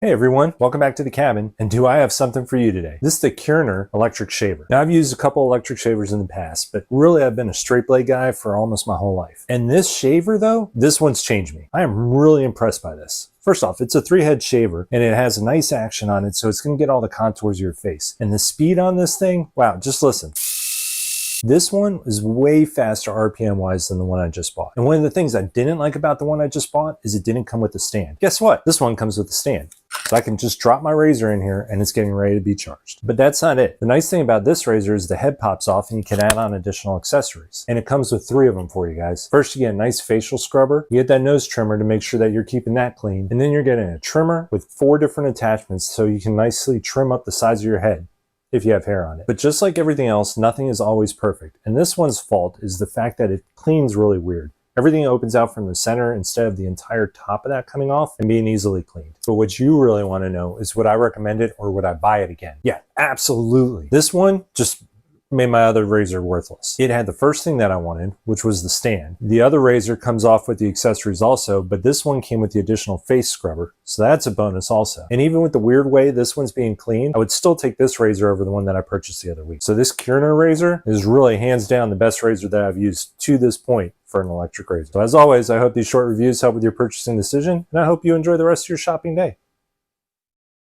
Hey everyone, welcome back to the cabin, and do I have something for you today? This is the Kierner electric shaver. Now I've used a couple electric shavers in the past, but really I've been a straight blade guy for almost my whole life. And this shaver though, this one's changed me. I am really impressed by this. First off, it's a 3-head shaver and it has a nice action on it, so it's gonna get all the contours of your face. And the speed on this thing, wow, just listen. This one is way faster RPM wise than the one I just bought. And one of the things I didn't like about the one I just bought is it didn't come with a stand. Guess what? This one comes with a stand. So I can just drop my razor in here and it's getting ready to be charged. But that's not it. The nice thing about this razor is the head pops off and you can add on additional accessories. And it comes with 3 of them for you guys. First, you get a nice facial scrubber. You get that nose trimmer to make sure that you're keeping that clean. And then you're getting a trimmer with 4 different attachments so you can nicely trim up the sides of your head if you have hair on it. But just like everything else, nothing is always perfect. And this one's fault is the fact that it cleans really weird. Everything opens out from the center instead of the entire top of that coming off and being easily cleaned. But what you really want to know is would I recommend it or would I buy it again? Yeah, absolutely. This one just made my other razor worthless. It had the first thing that I wanted, which was the stand. The other razor comes off with the accessories also, but this one came with the additional face scrubber, so that's a bonus also. And even with the weird way this one's being cleaned, I would still take this razor over the one that I purchased the other week. So this Kierner razor is really hands down the best razor that I've used to this point for an electric razor. So as always, I hope these short reviews help with your purchasing decision, and I hope you enjoy the rest of your shopping day.